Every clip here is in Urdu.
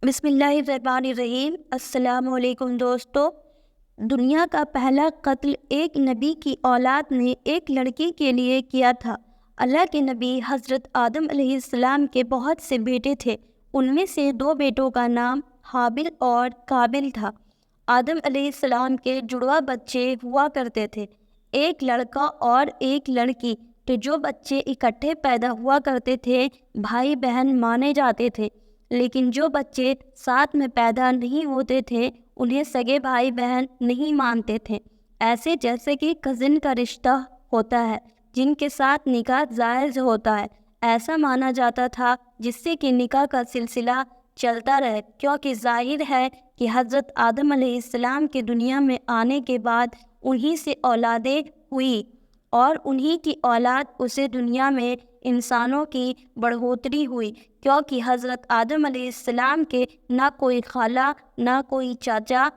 بسم اللہ الرحمن الرحیم۔ السلام علیکم دوستو۔ دنیا کا پہلا قتل ایک نبی کی اولاد نے ایک لڑکی کے لیے کیا تھا۔ اللہ کے نبی حضرت آدم علیہ السلام کے بہت سے بیٹے تھے۔ ان میں سے 2 بیٹوں کا نام حابل اور قابل تھا۔ آدم علیہ السلام کے جڑواں بچے ہوا کرتے تھے، ایک لڑکا اور ایک لڑکی۔ تو جو بچے اکٹھے پیدا ہوا کرتے تھے بھائی بہن مانے جاتے تھے، لیکن جو بچے ساتھ میں پیدا نہیں ہوتے تھے انہیں سگے بھائی بہن نہیں مانتے تھے، ایسے جیسے کہ کزن کا رشتہ ہوتا ہے جن کے ساتھ نکاح جائز ہوتا ہے، ایسا مانا جاتا تھا جس سے کہ نکاح کا سلسلہ چلتا رہے، کیونکہ ظاہر ہے کہ حضرت آدم علیہ السلام کے دنیا میں آنے کے بعد انہی سے اولادیں ہوئی اور انہی کی اولاد اسے دنیا میں انسانوں کی بڑھوتری ہوئی، کیونکہ حضرت آدم علیہ السلام کے نہ کوئی خالہ نہ کوئی چاچا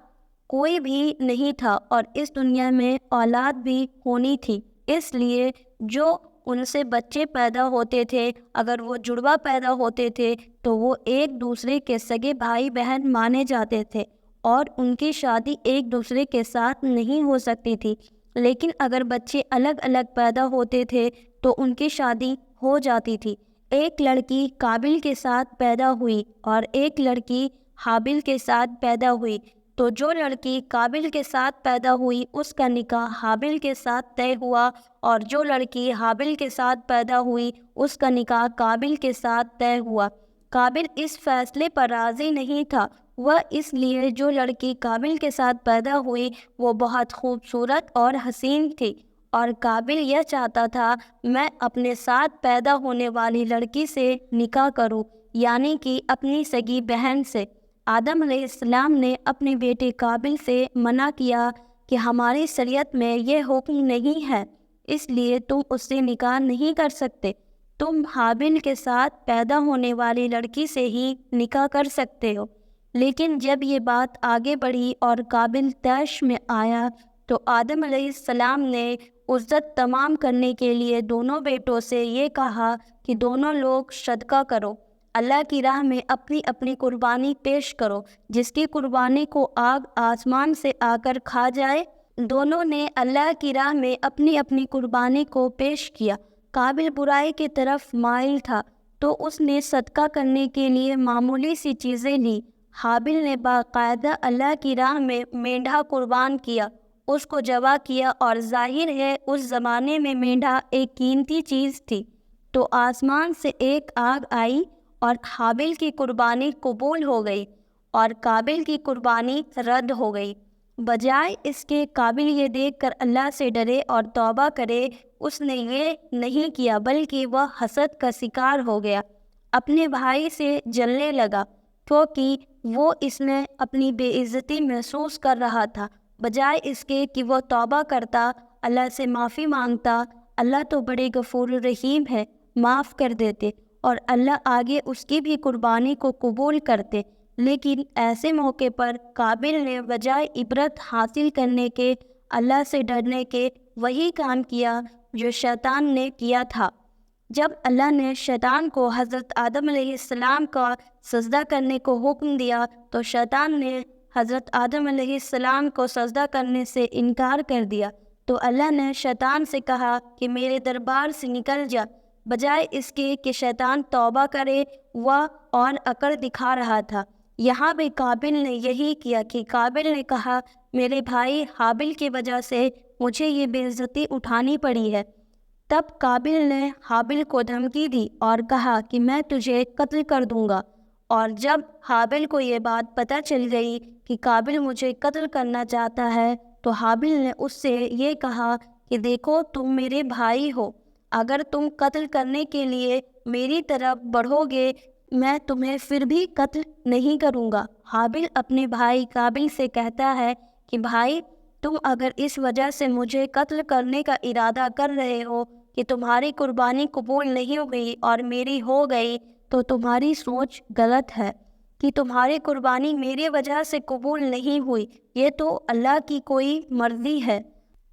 کوئی بھی نہیں تھا، اور اس دنیا میں اولاد بھی ہونی تھی۔ اس لیے جو ان سے بچے پیدا ہوتے تھے اگر وہ جڑواں پیدا ہوتے تھے تو وہ ایک دوسرے کے سگے بھائی بہن مانے جاتے تھے اور ان کی شادی ایک دوسرے کے ساتھ نہیں ہو سکتی تھی، لیکن اگر بچے الگ الگ پیدا ہوتے تھے تو ان کی شادی ہو جاتی تھی۔ ایک لڑکی قابل کے ساتھ پیدا ہوئی اور ایک لڑکی حابل کے ساتھ پیدا ہوئی، تو جو لڑکی قابل کے ساتھ پیدا ہوئی اس کا نکاح حابل کے ساتھ طے ہوا، اور جو لڑکی حابل کے ساتھ پیدا ہوئی اس کا نکاح قابل کے ساتھ طے ہوا۔ قابل اس فیصلے پر راضی نہیں تھا، وہ اس لیے جو لڑکی قابل کے ساتھ پیدا ہوئی وہ بہت خوبصورت اور حسین تھی، اور قابل یہ چاہتا تھا میں اپنے ساتھ پیدا ہونے والی لڑکی سے نکاح کروں، یعنی کہ اپنی سگی بہن سے۔ آدم علیہ السلام نے اپنے بیٹے قابل سے منع کیا کہ ہماری شریعت میں یہ حکم نہیں ہے، اس لیے تم اس سے نکاح نہیں کر سکتے، تم حابل کے ساتھ پیدا ہونے والی لڑکی سے ہی نکاح کر سکتے ہو۔ لیکن جب یہ بات آگے بڑھی اور قابل طیش میں آیا تو آدم علیہ السلام نے عزت تمام کرنے کے لیے دونوں بیٹوں سے یہ کہا کہ دونوں لوگ صدقہ کرو، اللہ کی راہ میں اپنی اپنی قربانی پیش کرو، جس کی قربانی کو آگ آسمان سے آ کر کھا جائے۔ دونوں نے اللہ کی راہ میں اپنی اپنی قربانی کو پیش کیا۔ قابل برائی کی طرف مائل تھا تو اس نے صدقہ کرنے کے لیے معمولی سی چیزیں لی۔ حابل نے باقاعدہ اللہ کی راہ میں مینڈھا قربان کیا، اس کو ذبح کیا، اور ظاہر ہے اس زمانے میں مینڈھا ایک قیمتی چیز تھی، تو آسمان سے ایک آگ آئی اور حابل کی قربانی قبول ہو گئی اور قابل کی قربانی رد ہو گئی۔ بجائے اس کے قابل یہ دیکھ کر اللہ سے ڈرے اور توبہ کرے، اس نے یہ نہیں کیا بلکہ وہ حسد کا شکار ہو گیا، اپنے بھائی سے جلنے لگا کیونکہ وہ اس میں اپنی بے عزتی محسوس کر رہا تھا۔ بجائے اس کے کہ وہ توبہ کرتا، اللہ سے معافی مانگتا، اللہ تو بڑے غفور الرحیم ہے، معاف کر دیتے اور اللہ آگے اس کی بھی قربانی کو قبول کرتے۔ لیکن ایسے موقع پر قابل نے بجائے عبرت حاصل کرنے کے، اللہ سے ڈرنے کے، وہی کام کیا جو شیطان نے کیا تھا۔ جب اللہ نے شیطان کو حضرت آدم علیہ السلام کا سجدہ کرنے کو حکم دیا تو شیطان نے حضرت آدم علیہ السلام کو سجدہ کرنے سے انکار کر دیا، تو اللہ نے شیطان سے کہا کہ میرے دربار سے نکل جا۔ بجائے اس کے کہ شیطان توبہ کرے وہ اور اکڑ دکھا رہا تھا۔ یہاں بھی قابل نے یہی کیا کہ قابل نے کہا میرے بھائی حابل کی وجہ سے مجھے یہ بے عزتی اٹھانی پڑی ہے۔ تب قابل نے حابل کو دھمکی دی اور کہا کہ میں تجھے قتل کر دوں گا، اور جب حابل کو یہ بات پتہ چل گئی کہ قابل مجھے قتل کرنا چاہتا ہے تو حابل نے اس سے یہ کہا کہ دیکھو تم میرے بھائی ہو، اگر تم قتل کرنے کے لیے میری طرف بڑھو گے میں تمہیں پھر بھی قتل نہیں کروں گا۔ حابل اپنے بھائی قابل سے کہتا ہے کہ بھائی تم اگر اس وجہ سے مجھے قتل کرنے کا ارادہ کر رہے ہو کہ تمہاری قربانی قبول نہیں ہوئی اور میری ہو گئی تو تمہاری سوچ غلط ہے کہ تمہاری قربانی میری وجہ سے قبول نہیں ہوئی، یہ تو اللہ کی کوئی مرضی ہے۔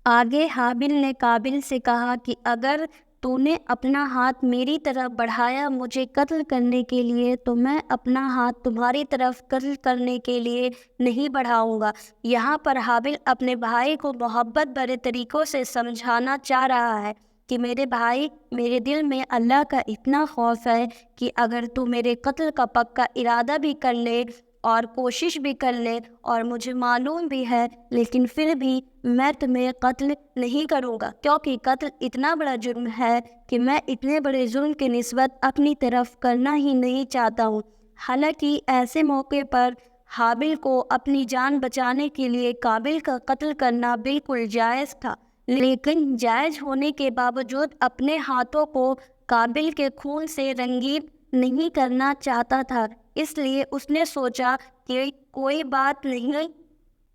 آگے حابل نے قابل سے کہا کہ اگر تو نے اپنا ہاتھ میری طرف بڑھایا مجھے قتل کرنے کے لیے، تو میں اپنا ہاتھ تمہاری طرف قتل کرنے کے لیے نہیں بڑھاؤں گا۔ یہاں پر حابل اپنے بھائی کو محبت بھرے طریقوں سے سمجھانا چاہ رہا ہے کہ میرے بھائی، میرے دل میں اللہ کا اتنا خوف ہے کہ اگر تو میرے قتل کا پکا ارادہ بھی کر لے اور کوشش بھی کر لے اور مجھے معلوم بھی ہے، لیکن پھر بھی میں تمہیں قتل نہیں کروں گا، کیونکہ قتل اتنا بڑا جرم ہے کہ میں اتنے بڑے جرم کی نسبت اپنی طرف کرنا ہی نہیں چاہتا ہوں۔ حالانکہ ایسے موقع پر حابل کو اپنی جان بچانے کے لیے قابل کا قتل کرنا بالکل جائز تھا، لیکن جائز ہونے کے باوجود اپنے ہاتھوں کو قابل کے خون سے رنگین نہیں کرنا چاہتا تھا۔ اس لیے اس نے سوچا کہ کوئی بات نہیں،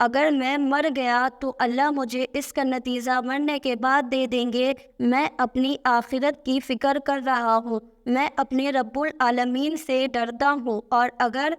اگر میں مر گیا تو اللہ مجھے اس کا نتیجہ مرنے کے بعد دے دیں گے۔ میں اپنی آخرت کی فکر کر رہا ہوں، میں اپنے رب العالمین سے ڈرتا ہوں، اور اگر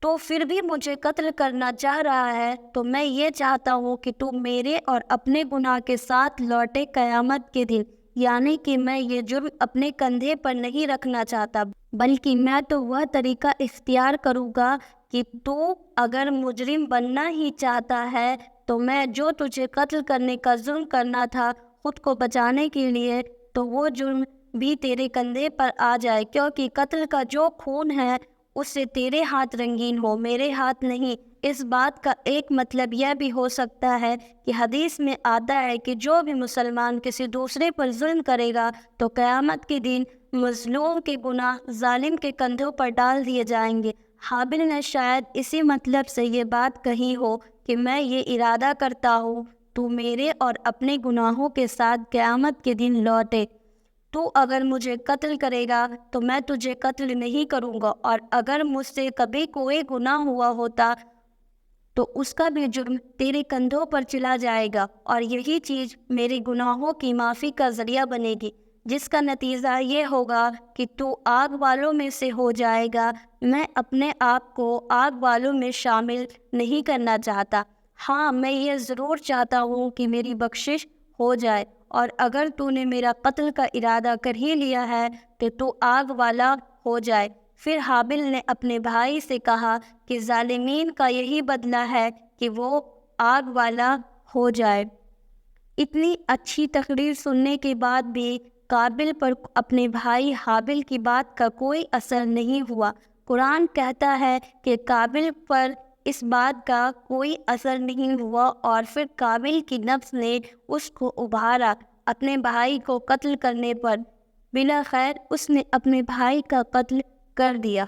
تو پھر بھی مجھے قتل کرنا چاہ رہا ہے تو میں یہ چاہتا ہوں کہ تو میرے اور اپنے گناہ کے ساتھ لوٹے قیامت کے دن، یعنی کہ میں یہ جرم اپنے کندھے پر نہیں رکھنا چاہتا، بلکہ میں تو وہ طریقہ اختیار کروں گا کہ تو اگر مجرم بننا ہی چاہتا ہے تو میں جو تجھے قتل کرنے کا جرم کرنا تھا خود کو بچانے کے لیے، تو وہ جرم بھی تیرے کندھے پر آ جائے، کیونکہ قتل کا جو خون ہے اس سے تیرے ہاتھ رنگین ہو، میرے ہاتھ نہیں۔ اس بات کا ایک مطلب یہ بھی ہو سکتا ہے کہ حدیث میں آتا ہے کہ جو بھی مسلمان کسی دوسرے پر ظلم کرے گا تو قیامت کے دن مظلوم کے گناہ ظالم کے کندھوں پر ڈال دیے جائیں گے۔ حابل نے شاید اسی مطلب سے یہ بات کہی ہو کہ میں یہ ارادہ کرتا ہوں تو میرے اور اپنے گناہوں کے ساتھ قیامت کے دن لوٹے۔ تو اگر مجھے قتل کرے گا تو میں تجھے قتل نہیں کروں گا، اور اگر مجھ سے کبھی کوئی گناہ ہوا ہوتا تو اس کا بھی جرم تیرے کندھوں پر چلا جائے گا، اور یہی چیز میرے گناہوں کی معافی کا ذریعہ بنے گی، جس کا نتیجہ یہ ہوگا کہ تو آگ والوں میں سے ہو جائے گا۔ میں اپنے آپ کو آگ والوں میں شامل نہیں کرنا چاہتا، ہاں میں یہ ضرور چاہتا ہوں کہ میری بخشش ہو جائے، اور اگر تو نے میرا قتل کا ارادہ کر ہی لیا ہے تو آگ والا ہو جائے۔ پھر حابل نے اپنے بھائی سے کہا کہ ظالمین کا یہی بدلہ ہے کہ وہ آگ والا ہو جائے۔ اتنی اچھی تقریر سننے کے بعد بھی قابل پر اپنے بھائی حابل کی بات کا کوئی اثر نہیں ہوا۔ قرآن کہتا ہے کہ قابل پر اس بات کا کوئی اثر نہیں ہوا، اور پھر قابل کی نفس نے اس کو ابھارا اپنے بھائی کو قتل کرنے پر۔ بلاخیر اس نے اپنے بھائی کا قتل کر دیا۔